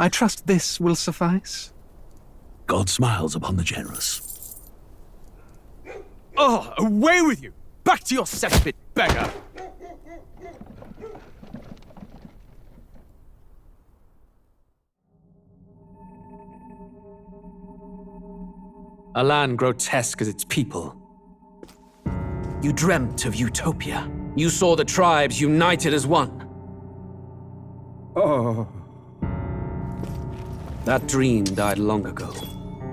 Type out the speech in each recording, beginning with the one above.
I trust this will suffice. God smiles upon the generous. Oh, away with you! Back to your cesspit, beggar! A land grotesque as its people. You dreamt of utopia. You saw the tribes united as one. Oh. That dream died long ago.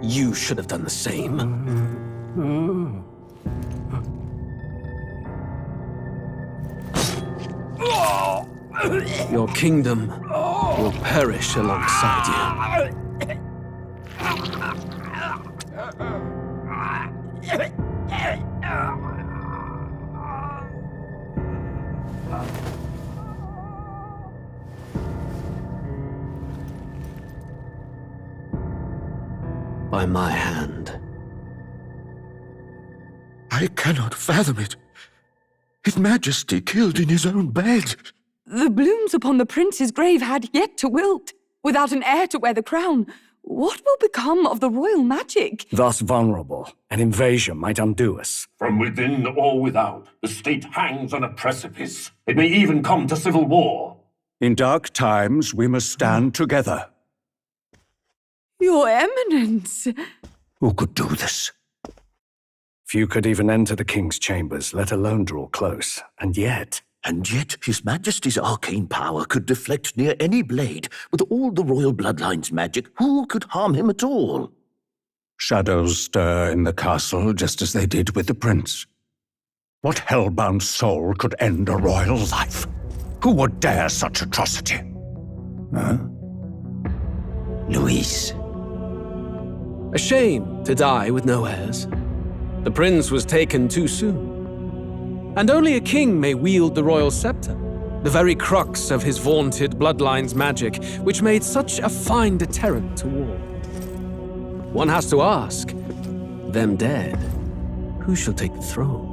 You should have done the same. Your kingdom will perish alongside you. By my hand. I cannot fathom it. His Majesty killed in his own bed. The blooms upon the prince's grave had yet to wilt. Without an heir to wear the crown, what will become of the royal magic? Thus vulnerable, an invasion might undo us. From within or without, the state hangs on a precipice. It may even come to civil war. In dark times, we must stand together. Your Eminence! Who could do this? Few could even enter the king's chambers, let alone draw close. And yet His Majesty's arcane power could deflect near any blade. With all the royal bloodline's magic, who could harm him at all? shadows stir in the castle just as they did with the prince. What hellbound soul could end a royal life? Who would dare such atrocity? Huh? Luis. A shame to die with no heirs. The prince was taken too soon. And only a king may wield the royal scepter, the very crux of his vaunted bloodline's magic, which made such a fine deterrent to war. One has to ask, them dead, who shall take the throne?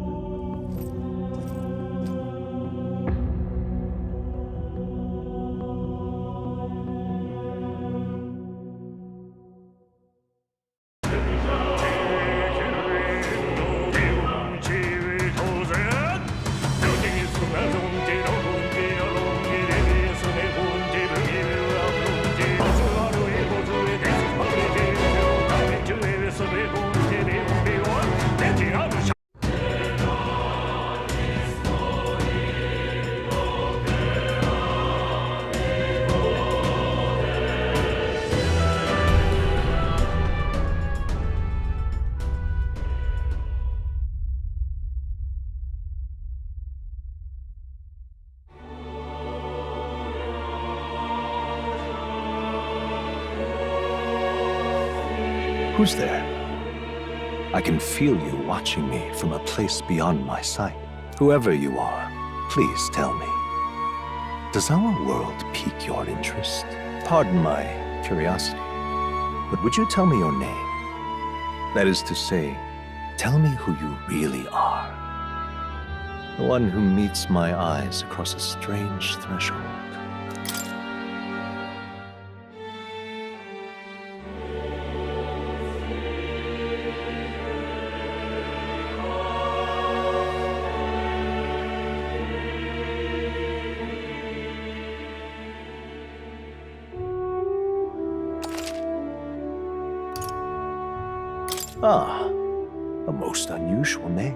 Who's there? I can feel you watching me from a place beyond my sight. Whoever you are, please tell me. Does our world pique your interest? Pardon my curiosity, but would you tell me your name? That is to say, tell me who you really are. The one who meets my eyes across a strange threshold. Ah, a most unusual name.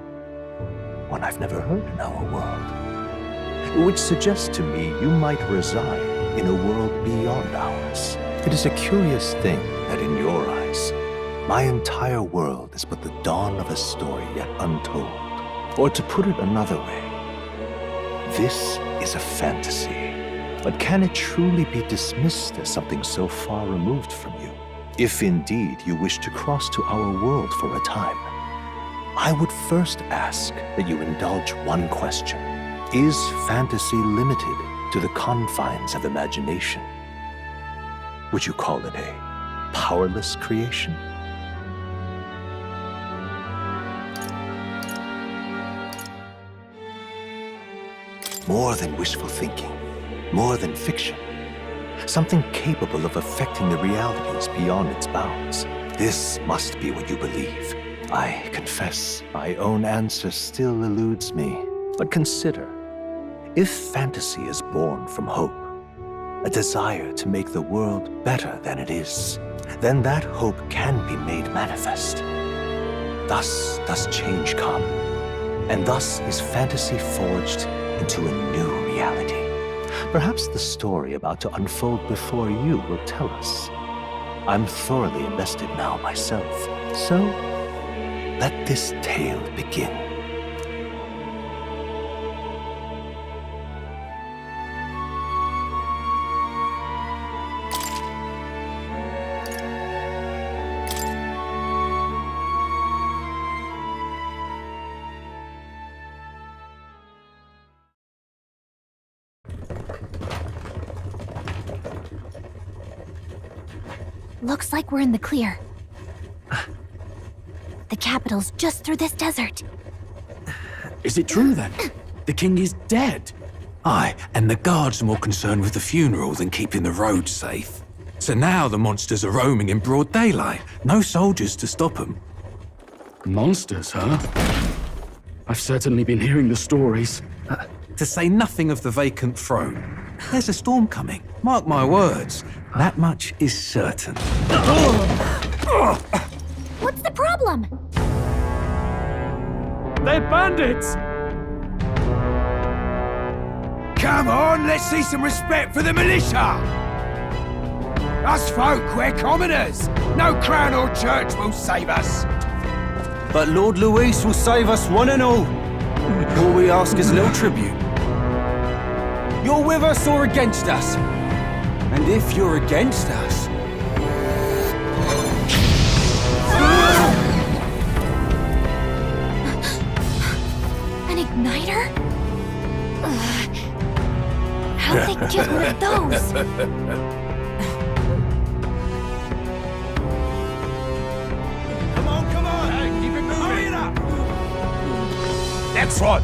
One I've never heard in our world. Which suggests to me you might reside in a world beyond ours. It is a curious thing that in your eyes, my entire world is but the dawn of a story yet untold. Or to put it another way, this is a fantasy. But can it truly be dismissed as something so far removed from you? If indeed you wish to cross to our world for a time, I would first ask that you indulge one question. Is fantasy limited to the confines of imagination? Would you call it a powerless creation? More than wishful thinking, more than fiction. something capable of affecting the realities beyond its bounds. This must be what you believe. I confess, my own answer still eludes me. But consider, if fantasy is born from hope, a desire to make the world better than it is, then that hope can be made manifest. Thus does change come, and thus is fantasy forged into a new reality. Perhaps the story about to unfold before you will tell us. I'm thoroughly invested now myself, so let this tale begin. Looks like we're in the clear. The capital's just through this desert. Is it true then? The king is dead? Aye, and the guards are more concerned with the funeral than keeping the roads safe. So now the monsters are roaming in broad daylight. No soldiers to stop them. Monsters, huh? I've certainly been hearing the stories. To say nothing of the vacant throne. There's a storm coming, mark my words. That much is certain. What's the problem? They're bandits! Come on, let's see some respect for the militia! Us folk, we're commoners. No crown or church will save us. But Lord Luis will save us one and all. All we ask is a little tribute. You're with us or against us? And if you're against us... An igniter? How'd they get one of those? Come on! Hey, keep it moving! Hurry it up! Next one!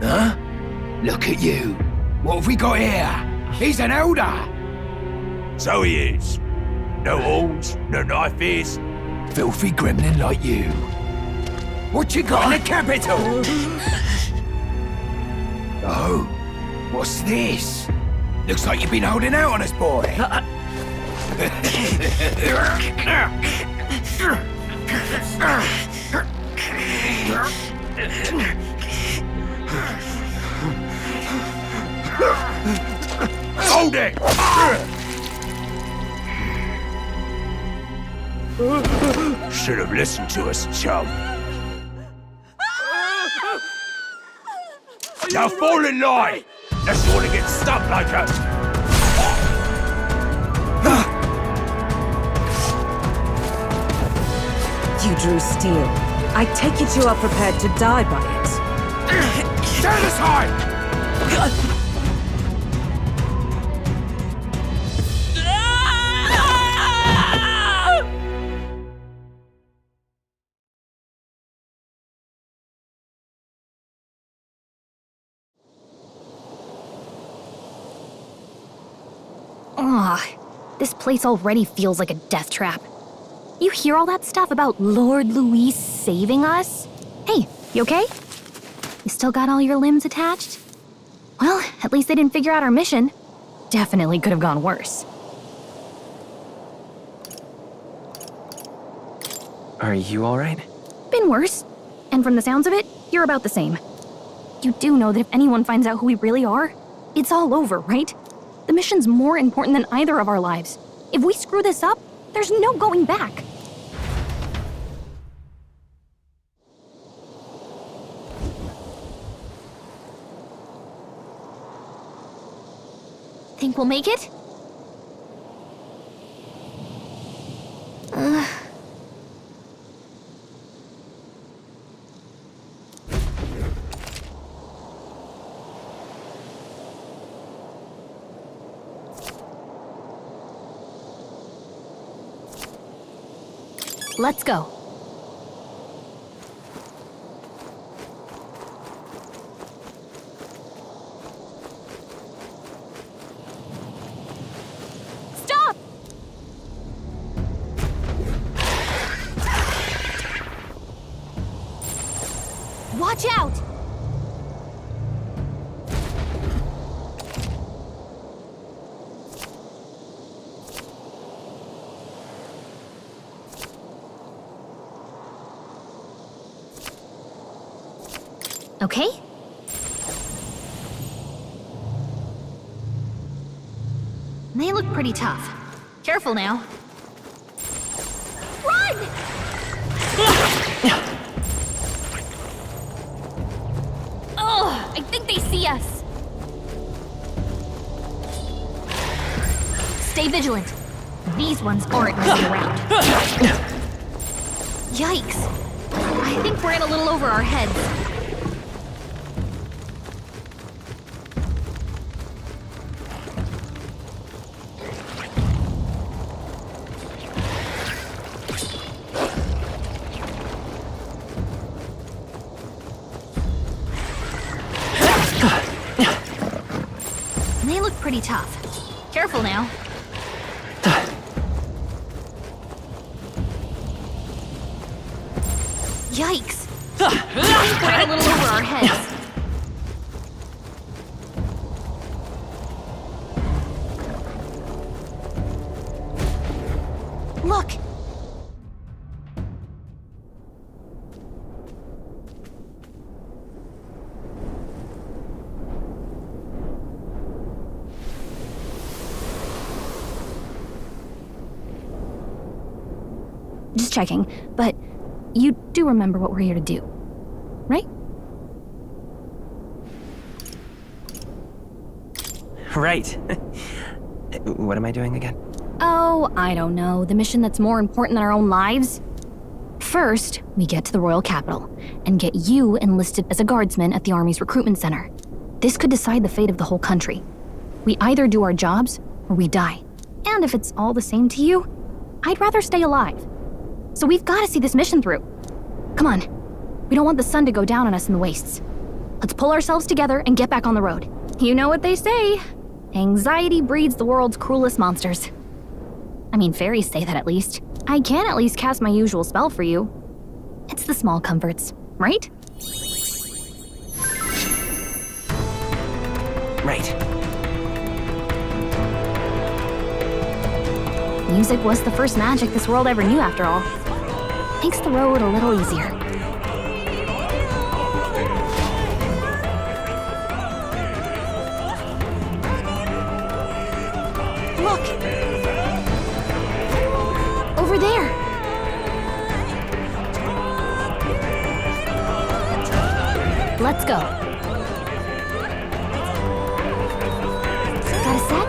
Huh? Look at you! What have we got here? He's an elder! So he is. No horns, no knife is. Filthy gremlin like you. What you got in the capital? Oh, what's this? Looks like you've been holding out on us, boy. Hold it! Should have listened to us, chum. Now fall in line! Unless you want to get stuck like us. You drew steel. I take it you are prepared to die by it. Stand aside! This place already feels like a death trap. You hear all that stuff about Lord Luis saving us? Hey, you okay? You still got all your limbs attached? Well, at least they didn't figure out our mission. Definitely could have gone worse. Are you alright? Been worse. And from the sounds of it, you're about the same. You do know that if anyone finds out who we really are, it's all over, right? The mission's more important than either of our lives. If we screw this up, there's no going back. Think we'll make it? Let's go. Watch out! Okay? They look pretty tough. Careful now. Run! Ugh, I think they see us. Stay vigilant. These ones aren't messing around. Yikes. I think we're in a little over our heads. They look pretty tough. Careful now. Yikes! I think we're a little over our heads. Look! Just checking, but you do remember what we're here to do, right? Right. What am I doing again? Oh, I don't know. The mission that's more important than our own lives? First, we get to the royal capital and get you enlisted as a guardsman at the army's recruitment center. This could decide the fate of the whole country. We either do our jobs or we die. And if it's all the same to you, I'd rather stay alive. So we've got to see this mission through. Come on. We don't want the sun to go down on us in the wastes. Let's pull ourselves together and get back on the road. You know what they say. Anxiety breeds the world's cruelest monsters. I mean, fairies say that at least. I can at least cast my usual spell for you. It's the small comforts, right? Right. Music was the first magic this world ever knew, after all. Makes the road a little easier. Look! Over there! Let's go. Got a sec?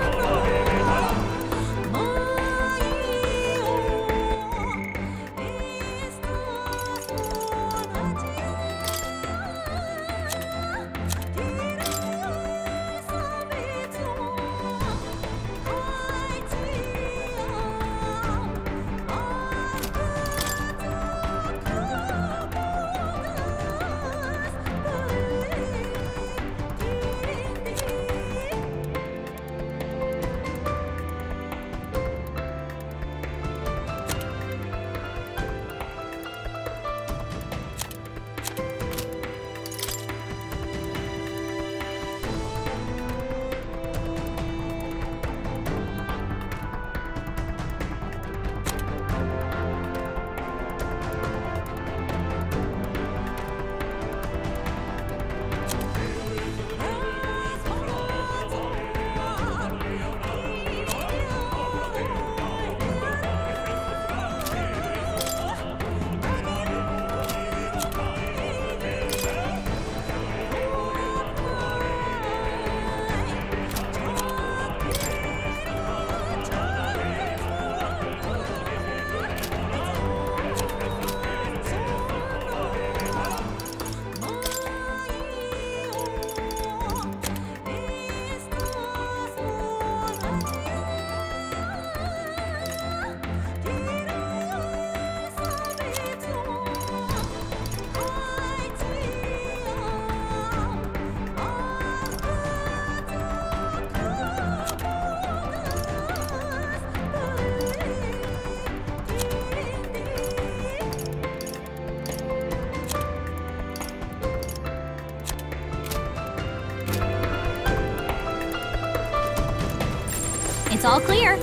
It's all clear.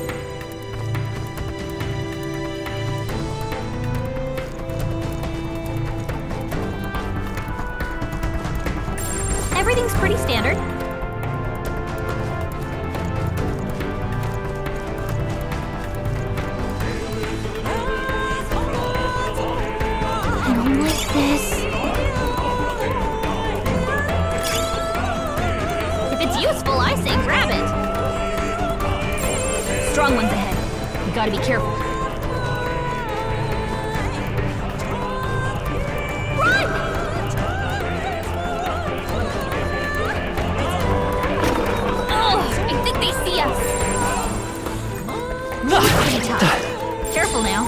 Everything's pretty standard. I don't like this. If it's useful, I say grab it. Strong ones ahead. You gotta be careful. Run! Oh, I think they see us. Pretty tough. Careful now.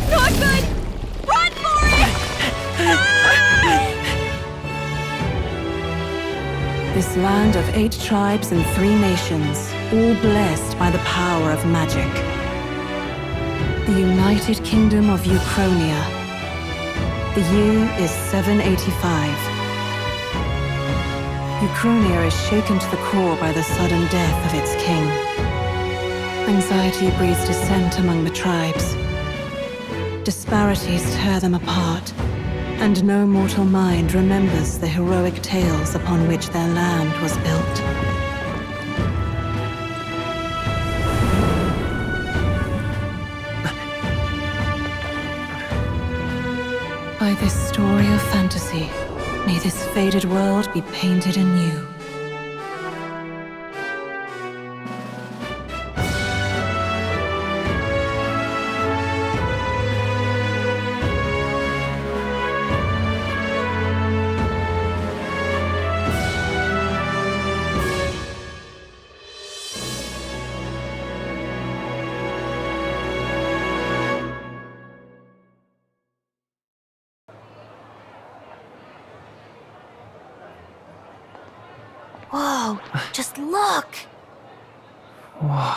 Not good! Run for it! This land of 8 tribes and 3 nations, all blessed by the power of magic. The United Kingdom of Uchronia. The year is 785. Uchronia is shaken to the core by the sudden death of its king. Anxiety breeds dissent among the tribes. Disparities tear them apart, and no mortal mind remembers the heroic tales upon which their land was built. By this story of fantasy, may this faded world be painted anew. Whoa, just look! Whoa.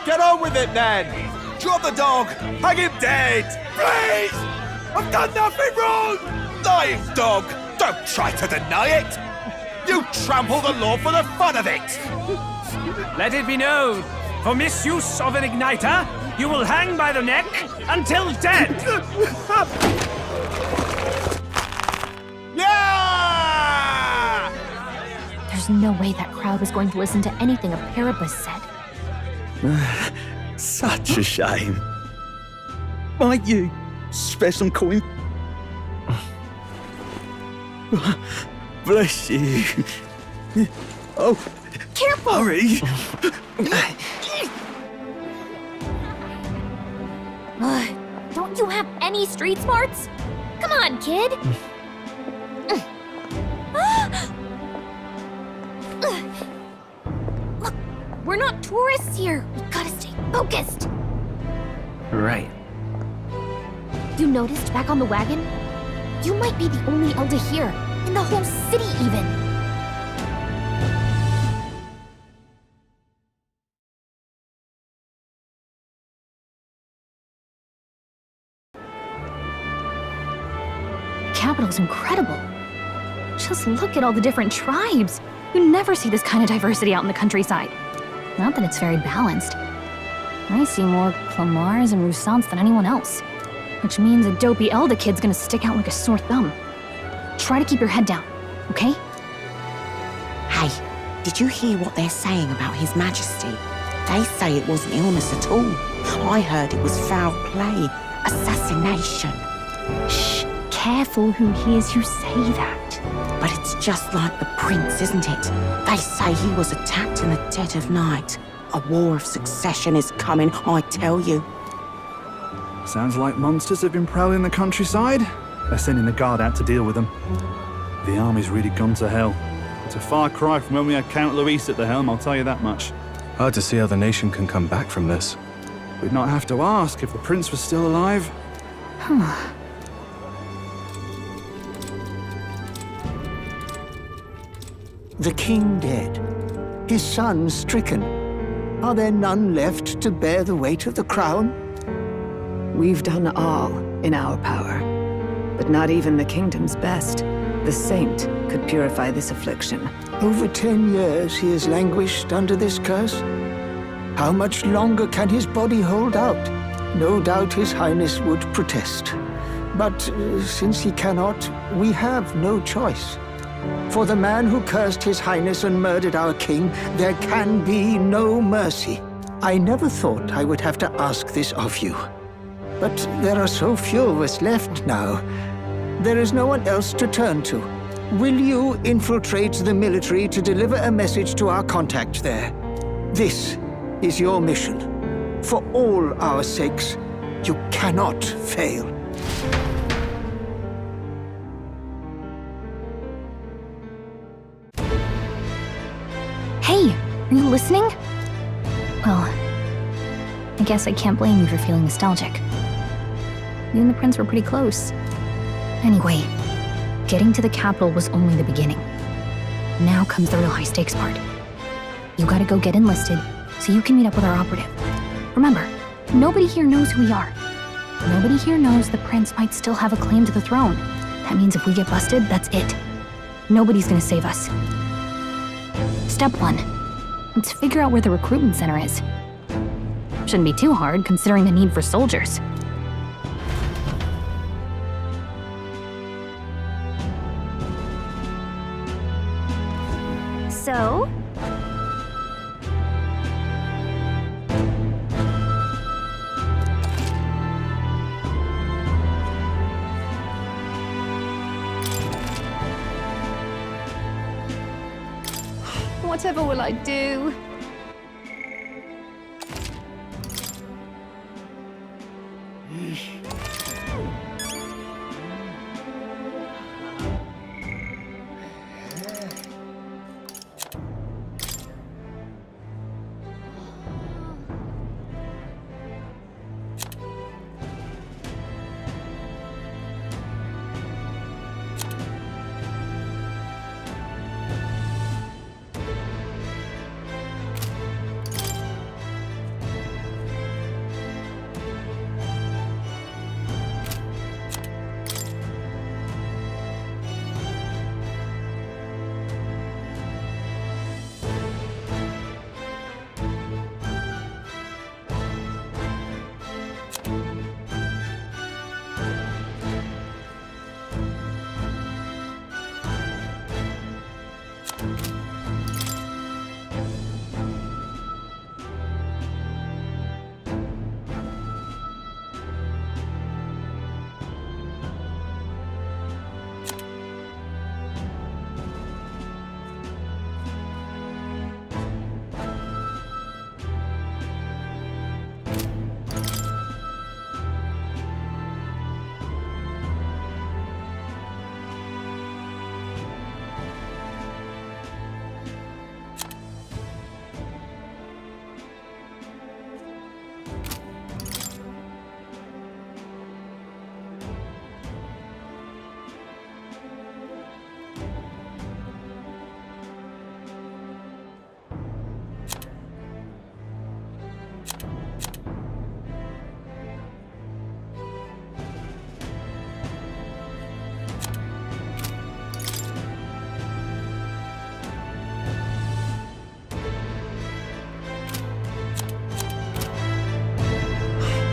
Get on with it, then! Drop the dog! Hang him dead! Please! I've done nothing wrong! Lying dog! Don't try to deny it! You trample the law for the fun of it! Let it be known, for misuse of an igniter, you will hang by the neck until dead! Yeah! There's no way that crowd was going to listen to anything a Paribus said. Such a shame. Might you spare some coin? Bless you. Oh, careful! Hurry! Don't you have any street smarts? Come on, kid! Look, we're not tourists here. We gotta stay focused. Right. You noticed back on the wagon? You might be the only elder here, in the whole city even. The capital's incredible. Just look at all the different tribes. You never see this kind of diversity out in the countryside. Not that it's very balanced. I see more Clamars and Roussants than anyone else. Which means a dopey elder kid's gonna stick out like a sore thumb. Try to keep your head down, okay? Hey, did you hear what they're saying about His Majesty? They say it wasn't illness at all. I heard it was foul play, assassination. Shh, careful who hears you say that. But it's just like the prince, isn't it? They say he was attacked in the dead of night. A war of succession is coming, I tell you. Sounds like monsters have been prowling the countryside. They're sending the guard out to deal with them. The army's really gone to hell. It's a far cry from when we had Count Luis at the helm, I'll tell you that much. Hard to see how the nation can come back from this. We'd not have to ask if the prince was still alive. The king dead, his son stricken. Are there none left to bear the weight of the crown? We've done all in our power, but not even the kingdom's best, the saint, could purify this affliction. Over 10 years he has languished under this curse. How much longer can his body hold out? No doubt his highness would protest. But since he cannot, we have no choice. For the man who cursed his highness and murdered our king, there can be no mercy. I never thought I would have to ask this of you. But there are so few of us left now. There is no one else to turn to. Will you infiltrate the military to deliver a message to our contact there? This is your mission. For all our sakes, you cannot fail. Hey, are you listening? Well, I guess I can't blame you for feeling nostalgic. You and the prince were pretty close. Anyway, getting to the capital was only the beginning. Now comes the real high-stakes part. You gotta go get enlisted so you can meet up with our operative. Remember, nobody here knows who we are. Nobody here knows the prince might still have a claim to the throne. That means if we get busted, that's it. Nobody's gonna save us. Step 1. Let's figure out where the recruitment center is. Shouldn't be too hard, considering the need for soldiers. So? Whatever will I do?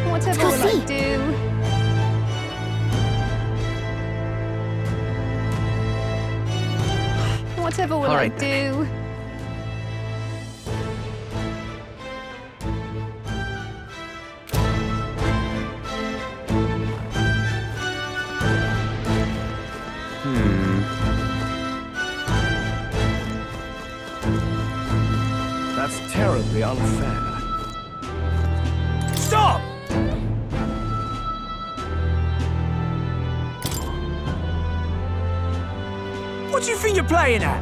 Whatever will I do? Whatever will I do? That's terribly unfair. Stop! What do you think you're playing at?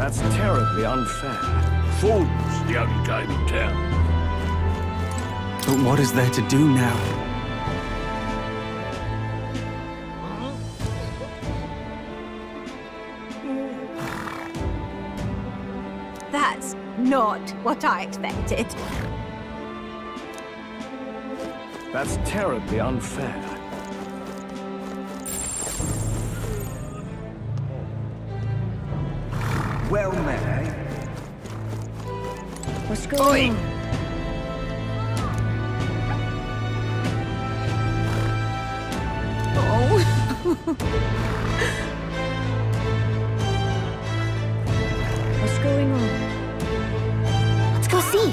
That's terribly unfair. Fool's the only game in town. But what is there to do now? That's not what I expected. That's terribly unfair. Well met, eh? What's going on? What's going on? Let's go see.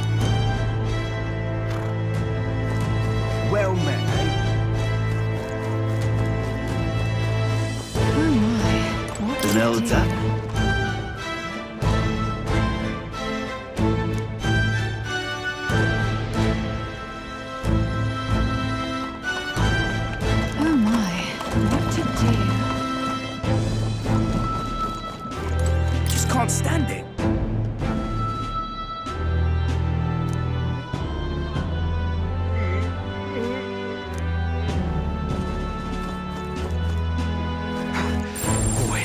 Well met, eh? Oh my. What The hell is that? Oh my. What to do? Just can't stand it. Boy,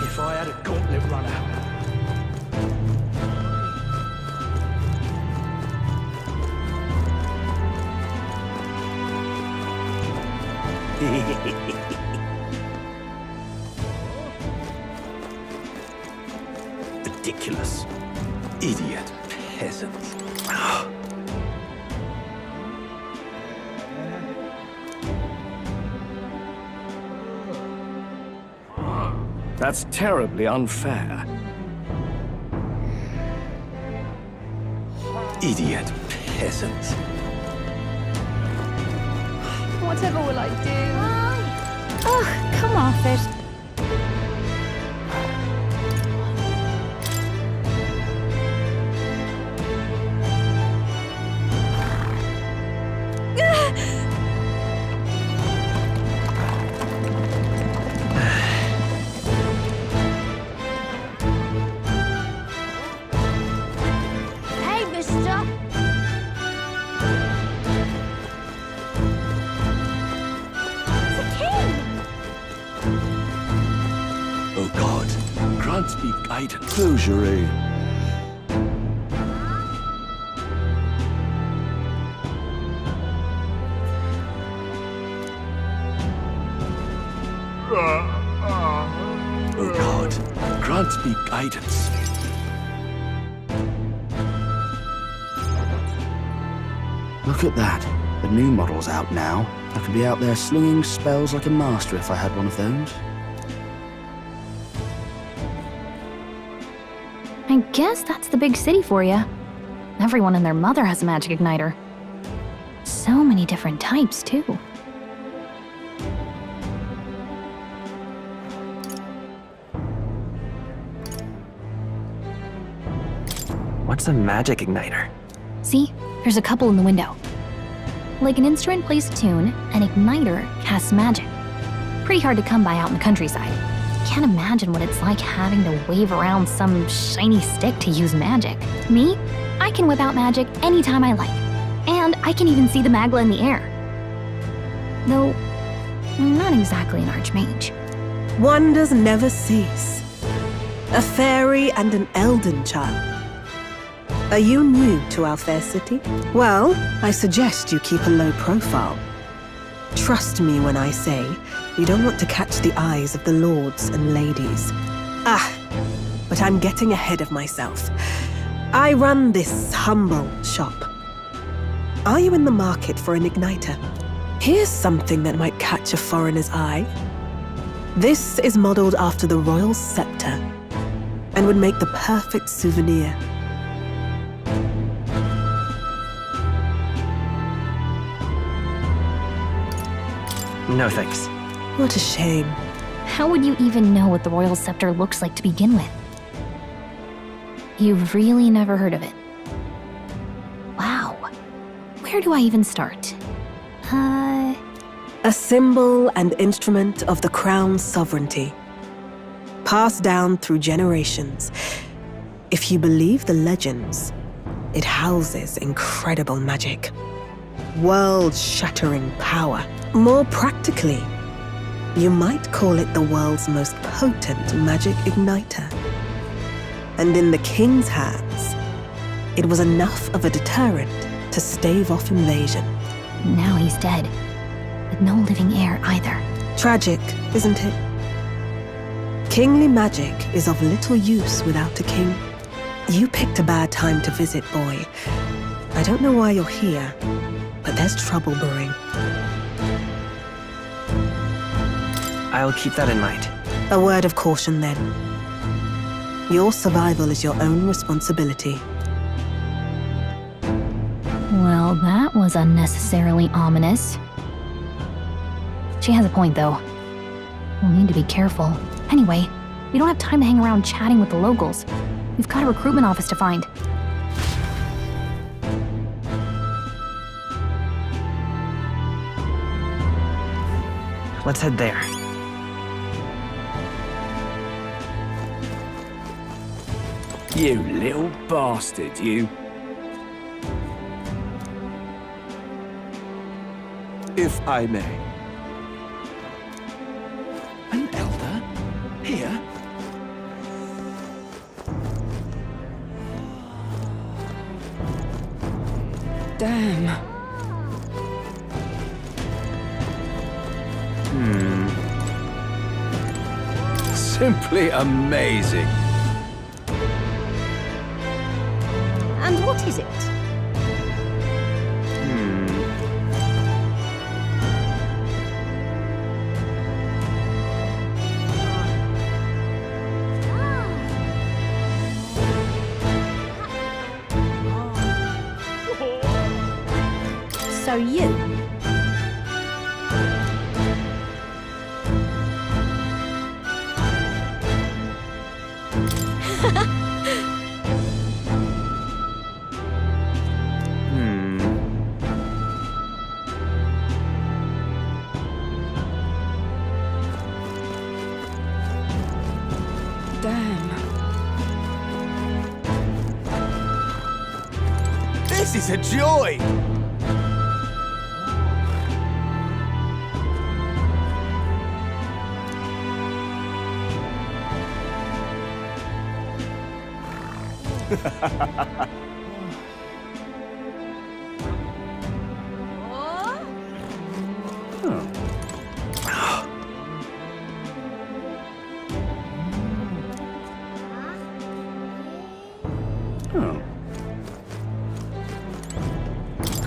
if I had a gauntlet runner. Ridiculous. Idiot. Peasant. That's terribly unfair. Idiot. Peasant. Whatever will I do? Ugh, come off it. Hey, mister! It's a king! Oh God, grant me guidance. Close your aim. Oh God, grant me guidance. Look at that. The new model's out now. I could be out there slinging spells like a master if I had one of those. I guess that's the big city for you. Everyone and their mother has a magic igniter. So many different types, too. What's a magic igniter? See? There's a couple in the window. Like an instrument plays a tune, an igniter casts magic. Pretty hard to come by out in the countryside. Can't imagine what it's like having to wave around some shiny stick to use magic. Me? I can whip out magic anytime I like. And I can even see the Magla in the air. Though, I'm not exactly an archmage. Wonders never cease. A fairy and an elden child. Are you new to our fair city? Well, I suggest you keep a low profile. Trust me when I say you don't want to catch the eyes of the lords and ladies. But I'm getting ahead of myself. I run this humble shop. Are you in the market for an igniter? Here's something that might catch a foreigner's eye. This is modeled after the royal scepter and would make the perfect souvenir. No thanks. What a shame. How would you even know what the royal scepter looks like to begin with? You've really never heard of it. Wow. Where do I even start? A symbol and instrument of the crown's sovereignty. Passed down through generations. If you believe the legends, it houses incredible magic. World-shattering power. More practically, you might call it the world's most potent magic igniter. And in the king's hands, it was enough of a deterrent to stave off invasion. Now he's dead, with no living heir either. Tragic, isn't it? Kingly magic is of little use without a king. You picked a bad time to visit, boy. I don't know why you're here, but there's trouble brewing. I'll keep that in mind. A word of caution, then. Your survival is your own responsibility. Well, that was unnecessarily ominous. She has a point, though. We'll need to be careful. Anyway, we don't have time to hang around chatting with the locals. We've got a recruitment office to find. Let's head there. You little bastard, you. If I may. An elder? Here? Damn. Simply amazing. And what is it? So you? Damn. This is a joy!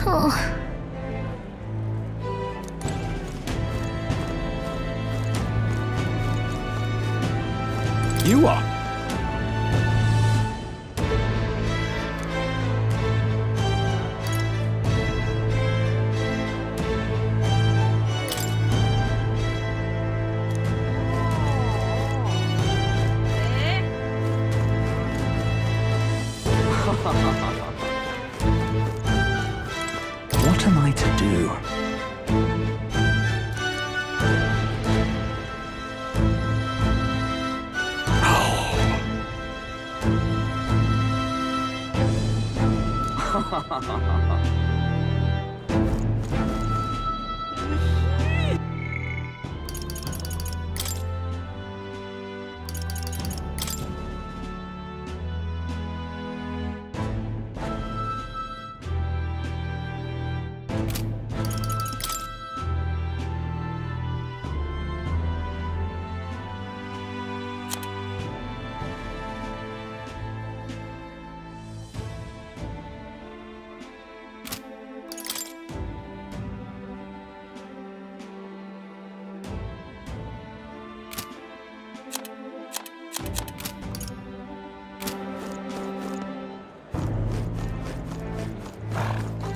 Oh. You are. What am I to do?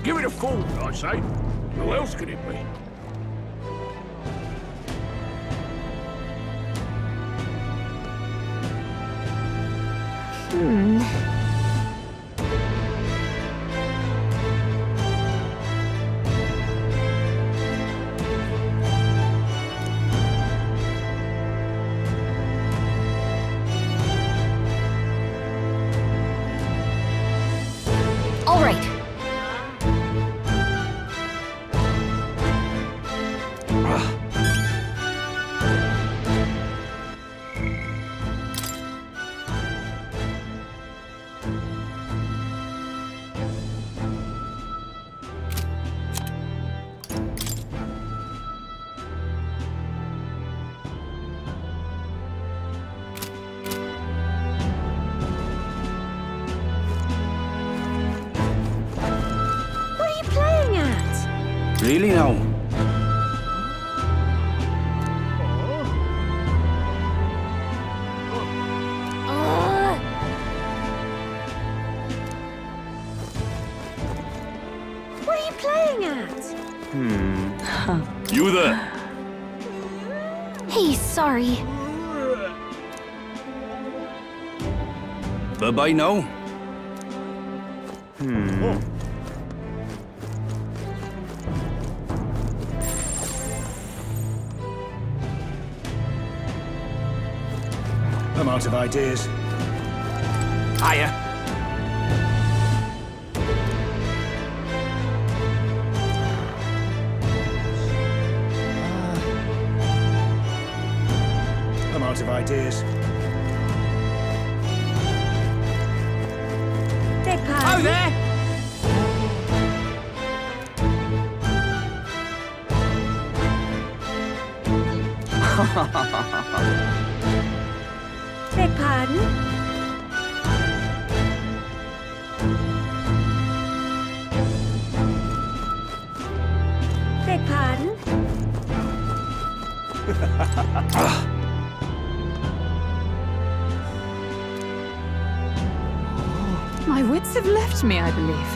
Give it a fool, I say. Who else could it be? Really now? What are you playing at? You there? Hey, sorry. Bye-bye now. I'm out of ideas. Hiya. I'm out of ideas. Beg Oh, pardon? there! Beg pardon? Beg pardon? My wits have left me, I believe.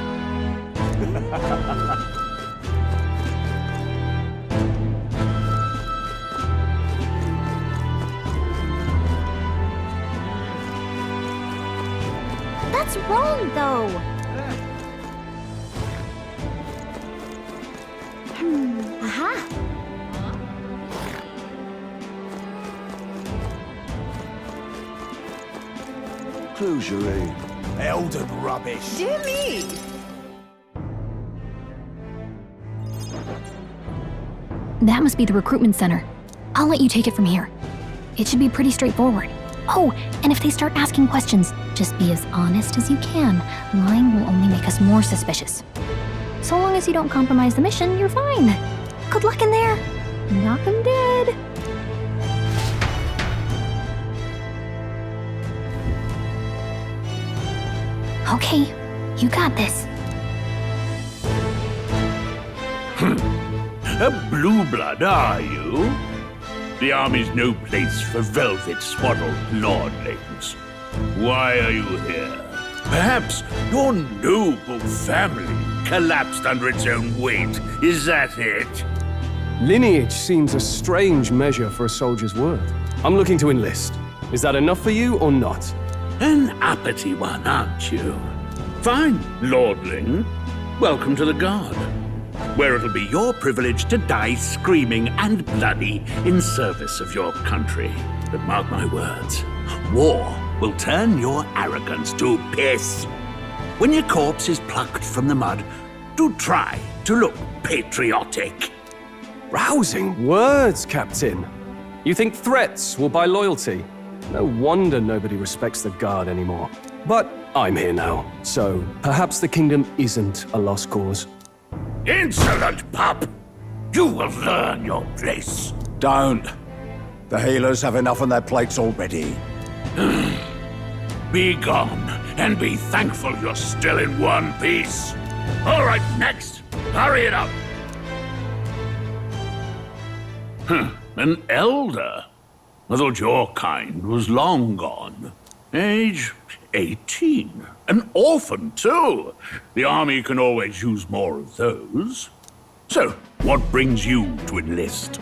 That's wrong, though. Aha. Close your aim. Elden rubbish. Dear me! That must be the recruitment center. I'll let you take it from here. It should be pretty straightforward. Oh, and if they start asking questions, just be as honest as you can. Lying will only make us more suspicious. So long as you don't compromise the mission, you're fine. Good luck in there. Knock 'em dead. Okay, you got this. A blue blood, are you? The army's no place for velvet-swaddled lordlings. Why are you here? Perhaps your noble family collapsed under its own weight. Is that it? Lineage seems a strange measure for a soldier's worth. I'm looking to enlist. Is that enough for you or not? An uppity one, aren't you? Fine, lordling. Welcome to the Guard, where it'll be your privilege to die screaming and bloody in service of your country. But mark my words, war will turn your arrogance to piss. When your corpse is plucked from the mud, do try to look patriotic. Rousing words, Captain. You think threats will buy loyalty? No wonder nobody respects the Guard anymore. But I'm here now, so perhaps the kingdom isn't a lost cause. Insolent pup! You will learn your place. Don't. The healers have enough on their plates already. Be gone, and be thankful you're still in one piece. All right, next. Hurry it up. An elder? I thought your kind was long gone. Age 18. An orphan, too. The army can always use more of those. So, what brings you to enlist?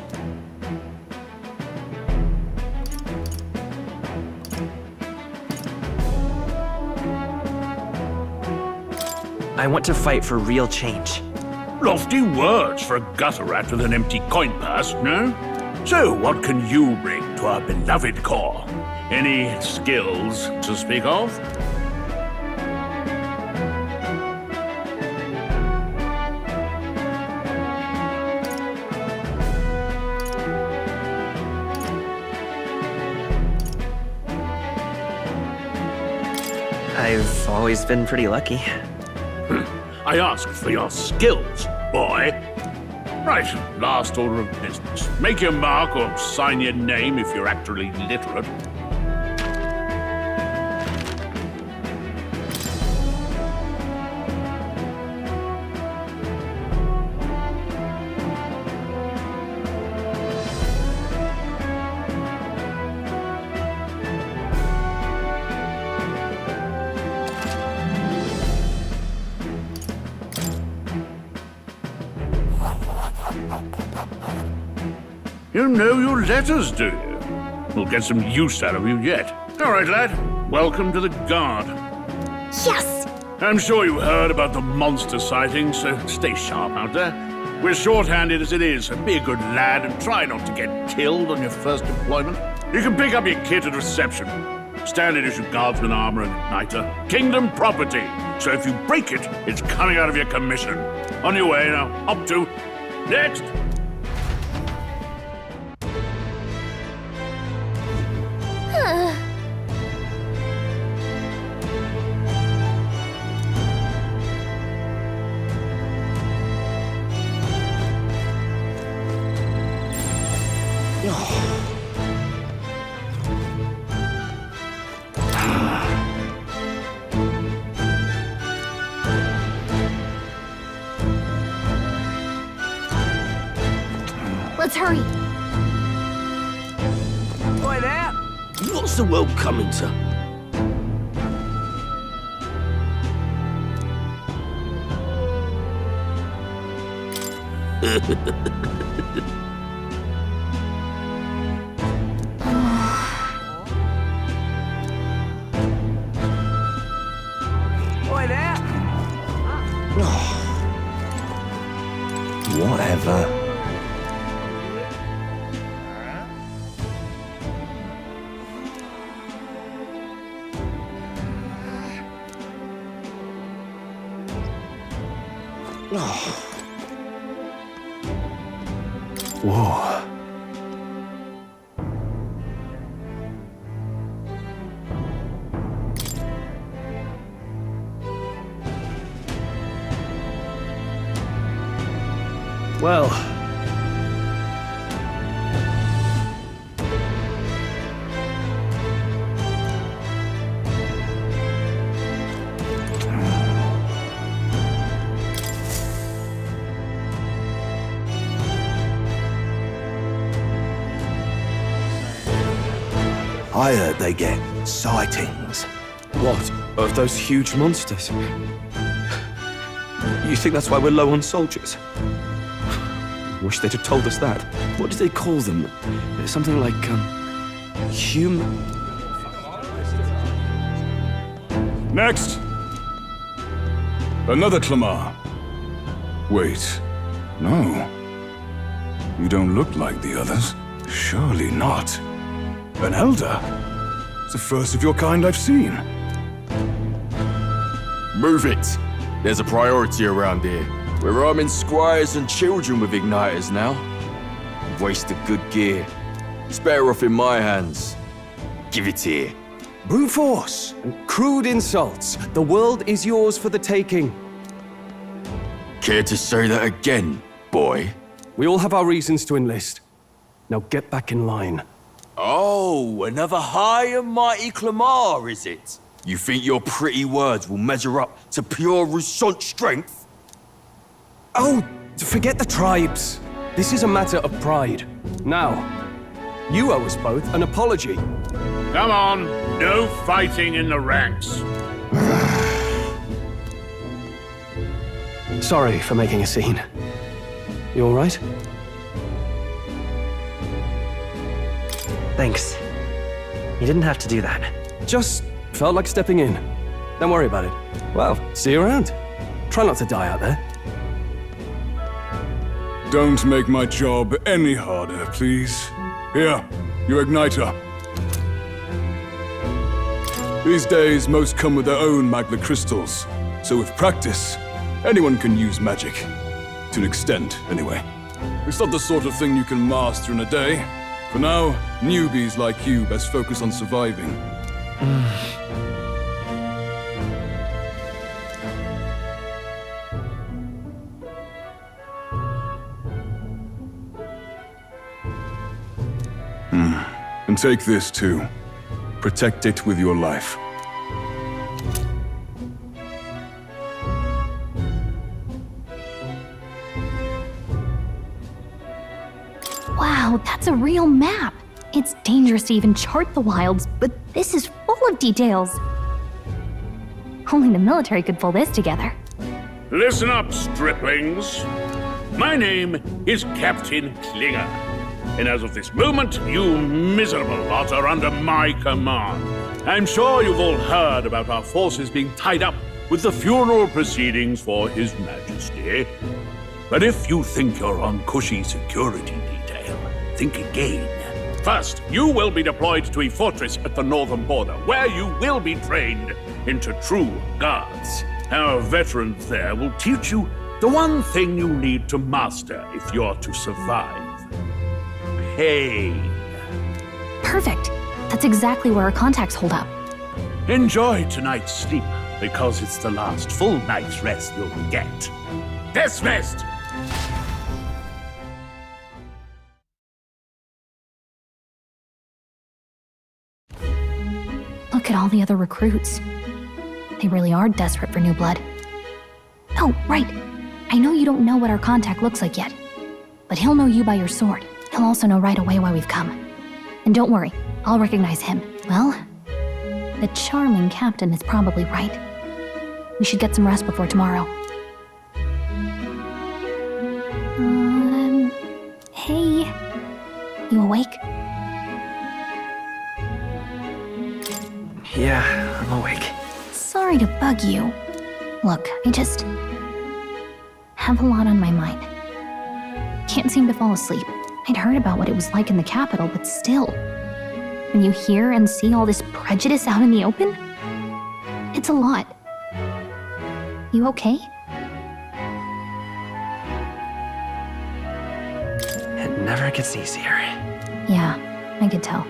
I want to fight for real change. Lofty words for a gutter rat with an empty coin purse, no? So, what can you bring to our beloved corps? Any skills to speak of? I've always been pretty lucky. I asked for your skills, boy. Right, last order of business. Make your mark or sign your name if you're actually literate. You know your letters, do you? We'll get some use out of you yet. All right, lad. Welcome to the Guard. Yes! I'm sure you heard about the monster sightings, so stay sharp out there. We're short-handed as it is, so be a good lad and try not to get killed on your first deployment. You can pick up your kit at reception. Standard issue guardsman armor and igniter. Kingdom property. So if you break it, it's coming out of your commission. On your way now. Up to. Next. Let's hurry. Oi there! What's the world coming to? Oi there! Whatever. Whoa. Well. I heard they get sightings. What? Of those huge monsters? You think that's why we're low on soldiers? Wish they'd have told us that. What did they call them? Something like, Next! Another Clamar. Wait. No. You don't look like the others. Surely not. An elder? It's the first of your kind I've seen. Move it! There's a priority around here. We're arming squires and children with igniters now. Waste of good gear. It's better off in my hands. Give it here. brute force and crude insults. The world is yours for the taking. Care to say that again, boy? We all have our reasons to enlist. Now get back in line. Oh, another high and mighty Clamar, is it? You think your pretty words will measure up to pure Rousant strength? Oh, forget the tribes. This is a matter of pride. Now, you owe us both an apology. Come on, no fighting in the ranks. Sorry for making a scene. You all right? Thanks. You didn't have to do that. Just felt like stepping in. Don't worry about it. Well, see you around. Try not to die out there. Don't make my job any harder, please. Here, your igniter. These days, most come with their own magna crystals. So with practice, anyone can use magic. To an extent, anyway. It's not the sort of thing you can master in a day. For now, newbies like you best focus on surviving. And take this too. Protect it with your life. Wow, that's a real map. It's dangerous to even chart the wilds, but this is full of details. Only the military could pull this together. Listen up, striplings. My name is Captain Klinger. And as of this moment, you miserable lot are under my command. I'm sure you've all heard about our forces being tied up with the funeral proceedings for His Majesty. But if you think you're on cushy security detail, think again. First, you will be deployed to a fortress at the northern border, where you will be trained into true guards. Our veterans there will teach you the one thing you need to master if you're to survive. Pain. Perfect. That's exactly where our contacts hold up. Enjoy tonight's sleep, because it's the last full night's rest you'll get. Dismissed! Look at all the other recruits. They really are desperate for new blood. Oh, right. I know you don't know what our contact looks like yet, but he'll know you by your sword. He'll also know right away why we've come. And don't worry, I'll recognize him. Well, the charming captain is probably right. We should get some rest before tomorrow. Hey. You awake? Yeah, I'm awake. Sorry to bug you. Look, I just have a lot on my mind. Can't seem to fall asleep. I'd heard about what it was like in the capital, but still. When you hear and see all this prejudice out in the open, it's a lot. You okay? It never gets easier. Yeah, I could tell.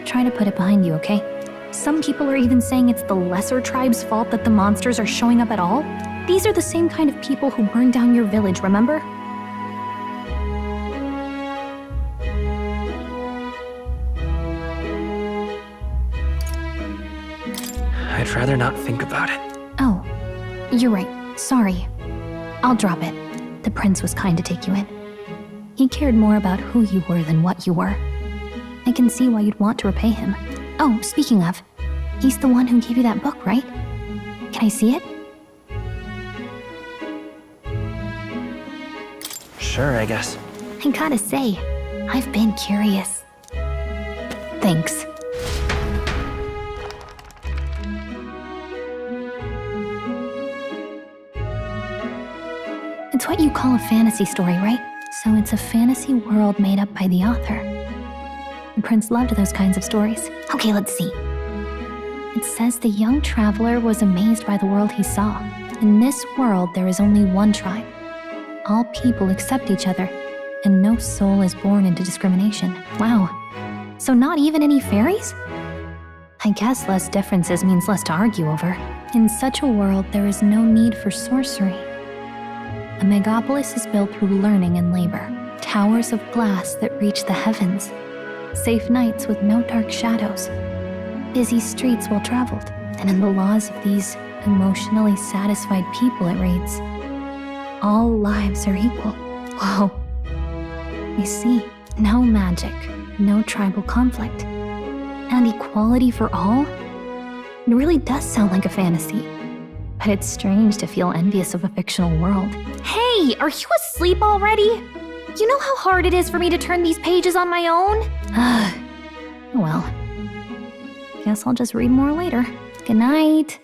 Try to put it behind you, okay? Some people are even saying it's the lesser tribe's fault that the monsters are showing up at all. These are the same kind of people who burned down your village, remember? I'd rather not think about it. Oh, you're right. Sorry. I'll drop it. The prince was kind to take you in. He cared more about who you were than what you were. I can see why you'd want to repay him. Oh, speaking of, he's the one who gave you that book, right? Can I see it? Sure, I guess. I gotta say, I've been curious. Thanks. It's what you call a fantasy story, right? So it's a fantasy world made up by the author. The prince loved those kinds of stories. Okay, let's see. It says the young traveler was amazed by the world he saw. In this world, there is only one tribe. All people accept each other, and no soul is born into discrimination. Wow. So not even any fairies? I guess less differences means less to argue over. In such a world, there is no need for sorcery. A megapolis is built through learning and labor. Towers of glass that reach the heavens. Safe nights with no dark shadows. Busy streets well traveled. And in the laws of these emotionally satisfied people, it reads, all lives are equal. Whoa. You see, no magic, no tribal conflict, and equality for all? It really does sound like a fantasy. But it's strange to feel envious of a fictional world. Hey, are you asleep already? You know how hard it is for me to turn these pages on my own? Well, guess I'll just read more later. Good night.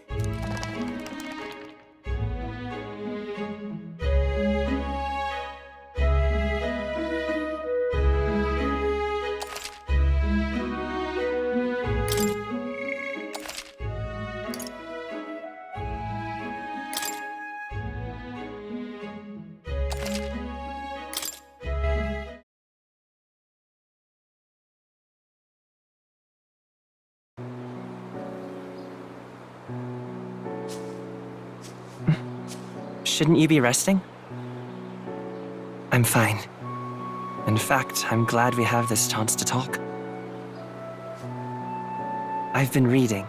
Shouldn't you be resting? I'm fine. In fact, I'm glad we have this chance to talk. I've been reading,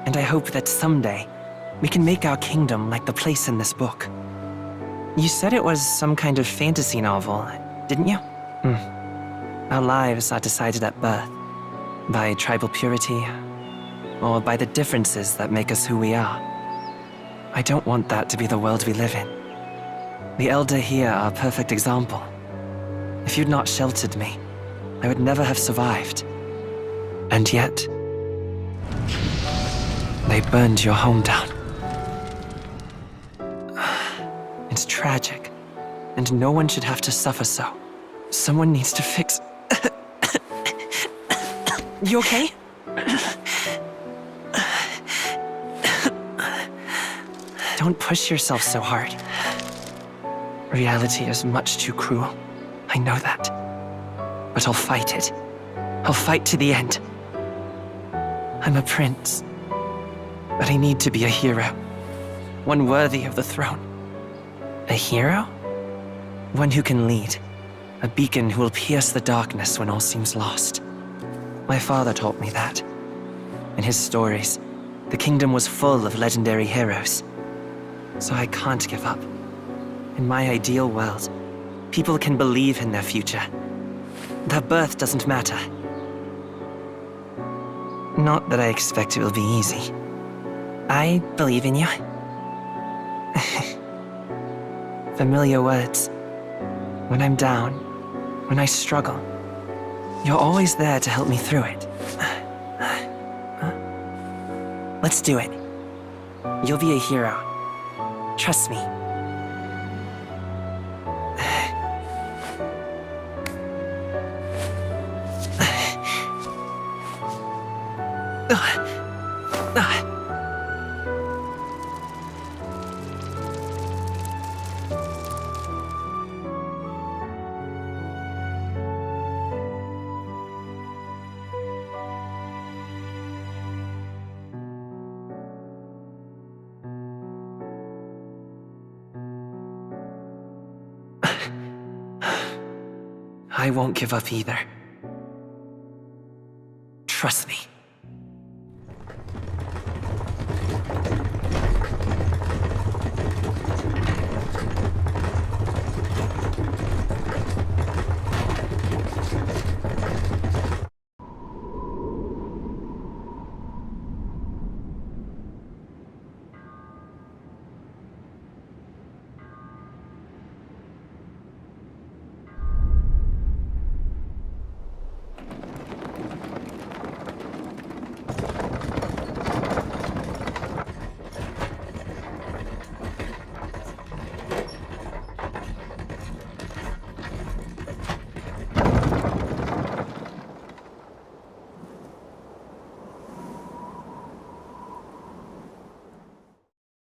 and I hope that someday we can make our kingdom like the place in this book. You said it was some kind of fantasy novel, didn't you? Our lives are decided at birth, by tribal purity, or by the differences that make us who we are. I don't want that to be the world we live in. The Elder here are a perfect example. If If you'd not sheltered me, I would never have survived. And yet, they burned your home down. It's tragic, and no one should have to suffer so. Someone needs to fix... You okay? Don't push yourself so hard. Reality is much too cruel. I know that. But I'll fight it. I'll fight to the end. I'm a prince. But I need to be a hero. One worthy of the throne. A hero? One who can lead. A beacon who will pierce the darkness when all seems lost. My father taught me that. In his stories, the kingdom was full of legendary heroes. So I can't give up. In my ideal world, people can believe in their future. Their birth doesn't matter. Not that I expect it will be easy. I believe in you. Familiar words. When I'm down, when I struggle, you're always there to help me through it. Let's do it. You'll be a hero. Trust me. I won't give up either. Trust me.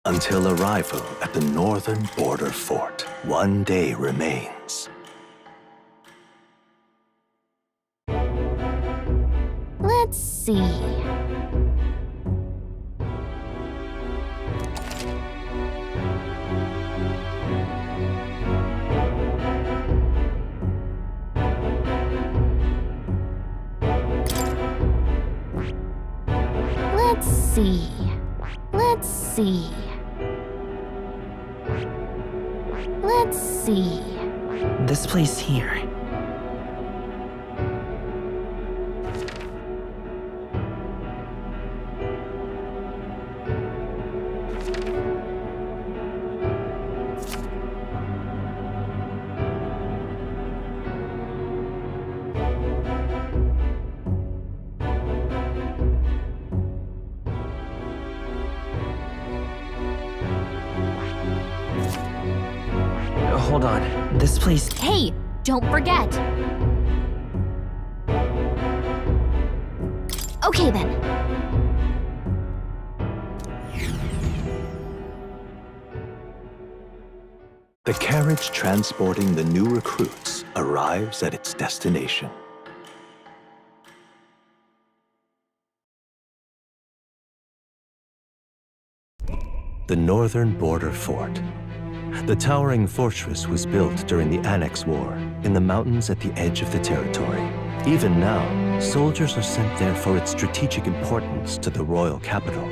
Until arrival at the northern border fort, one day remains. Let's see. Let's see. Let's see. Let's see. This place here. Hold on. This place... Hey, don't forget. Okay then. The carriage transporting the new recruits arrives at its destination. The northern border fort. The towering fortress was built during the Annex War in the mountains at the edge of the territory. Even now, soldiers are sent there for its strategic importance to the royal capital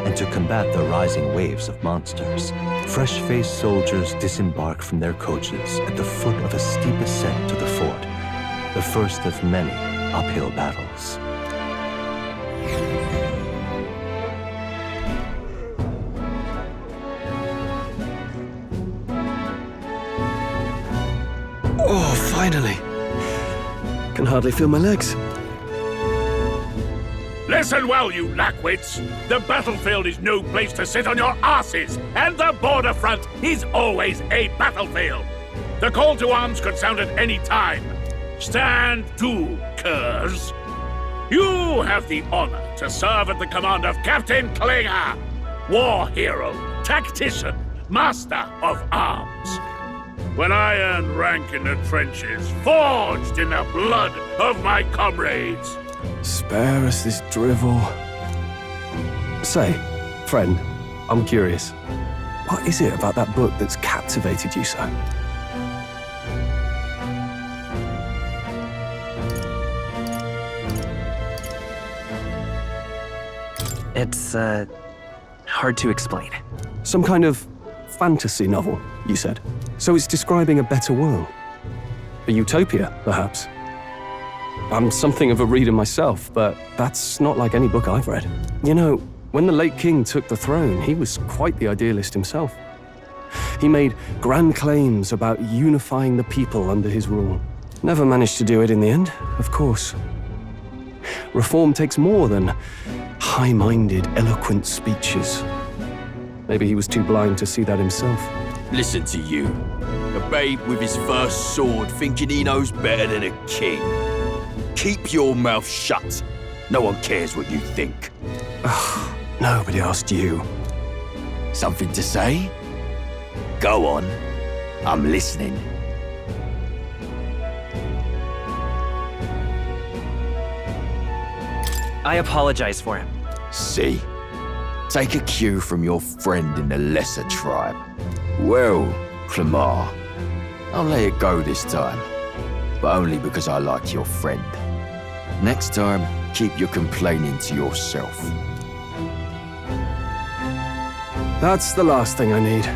and to combat the rising waves of monsters. Fresh-faced soldiers disembark from their coaches at the foot of a steep ascent to the fort, the first of many uphill battles. Oh, finally! can hardly feel my legs. Listen well, you lackwits. The battlefield is no place to sit on your asses, and the border front is always a battlefield. The call to arms could sound at any time. Stand to, curs. You have the honor to serve at the command of Captain Klinger, war hero, tactician, master of arms. When I earned rank in the trenches, forged in the blood of my comrades. Spare us this drivel. Say, friend, I'm curious. What is it about that book that's captivated you so? It's, hard to explain. Some kind of fantasy novel, you said. So it's describing a better world. A utopia, perhaps. I'm something of a reader myself, but that's not like any book I've read. You know, when the late king took the throne, he was quite the idealist himself. He made grand claims about unifying the people under his rule. Never managed to do it in the end, of course. Reform takes more than high-minded, eloquent speeches. Maybe he was too blind to see that himself. Listen to you. A babe with his first sword thinking he knows better than a king. Keep your mouth shut. No one cares what you think. Nobody asked you. Something to say? Go on. I'm listening. I apologize for him. See? Take a cue from your friend in the lesser tribe. Well, Clemar, I'll let it go this time. But only because I like your friend. Next time, keep your complaining to yourself. That's the last thing I need.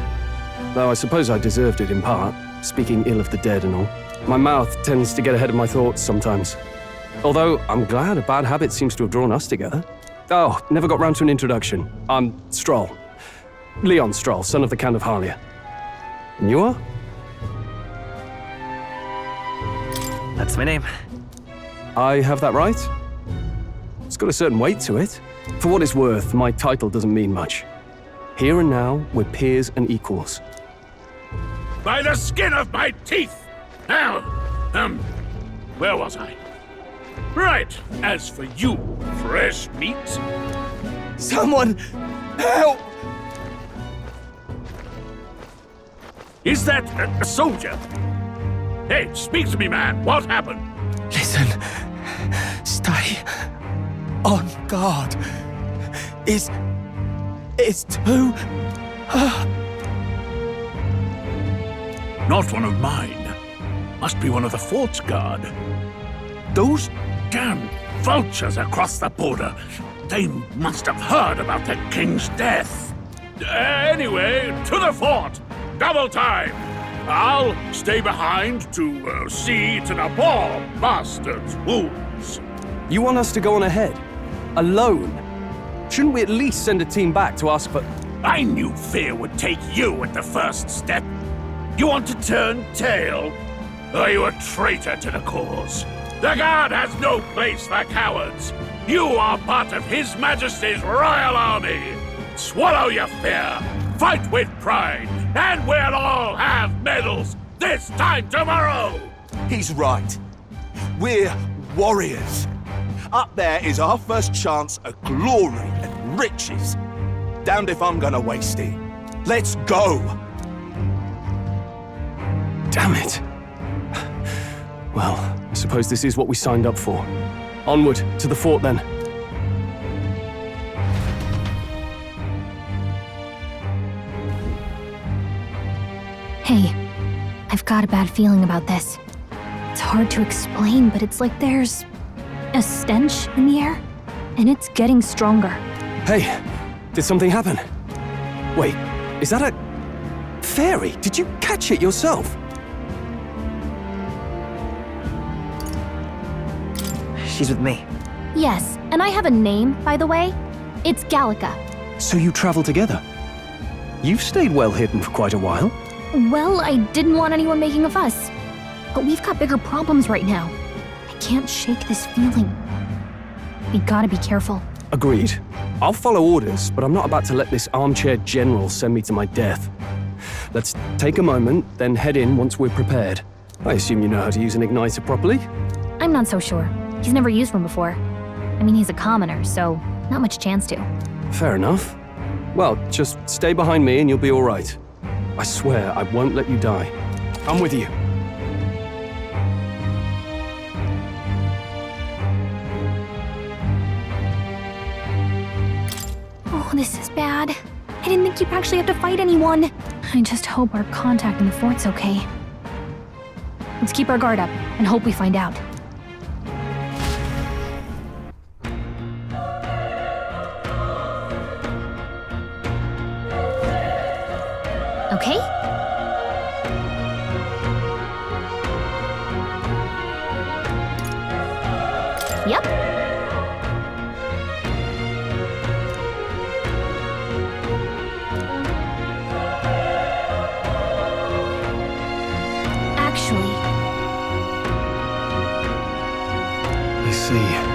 Though I suppose I deserved it in part, speaking ill of the dead and all. My mouth tends to get ahead of my thoughts sometimes. Although, I'm glad a bad habit seems to have drawn us together. Oh, never got round to an introduction. I'm Stroll. Leon Stroll, son of the Count of Harlia. And you are? That's my name. I have that right? It's got a certain weight to it. For what it's worth, my title doesn't mean much. Here and now, we're peers and equals. By the skin of my teeth! Now, where was I? Right, as for you, fresh meat... Someone, help! Is that a soldier? Hey, speak to me, man. What happened? Listen. Stay on guard. It's too... Not one of mine. Must be one of the fort's guard. Those damn vultures across the border. They must have heard about the king's death. Anyway, to the fort. Double time. I'll stay behind to see to the poor bastard's wounds. You want us to go on ahead? Alone? Shouldn't we at least send a team back to ask for... I knew fear would take you at the first step. You want to turn tail? Are you a traitor to the cause? The Guard has no place for cowards. You are part of His Majesty's Royal Army. Swallow your fear, fight with pride, and we'll all have medals this time tomorrow! He's right. We're warriors. Up there is our first chance at glory and riches. Damned if I'm gonna waste it. Let's go! Damn it. Well, I suppose this is what we signed up for. Onward, to the fort then. Hey, I've got a bad feeling about this. It's hard to explain, but it's like there's a stench in the air, and it's getting stronger. Hey, did something happen? Wait, is that a... fairy? Did you catch it yourself? She's with me. Yes, and I have a name, by the way. It's Gallica. So you travel together? You've stayed well hidden for quite a while. Well, I didn't want anyone making a fuss. But we've got bigger problems right now. I can't shake this feeling. We gotta be careful. Agreed. I'll follow orders, but I'm not about to let this armchair general send me to my death. Let's take a moment, then head in once we're prepared. I assume you know how to use an igniter properly? I'm not so sure. He's never used one before. I mean, he's a commoner, so not much chance to. Fair enough. Well, just stay behind me and you'll be all right. I swear I won't let you die. I'm with you. Oh, this is bad. I didn't think you'd actually have to fight anyone. I just hope our contact in the fort's okay. Let's keep our guard up and hope we find out. Okay? Yep. I see.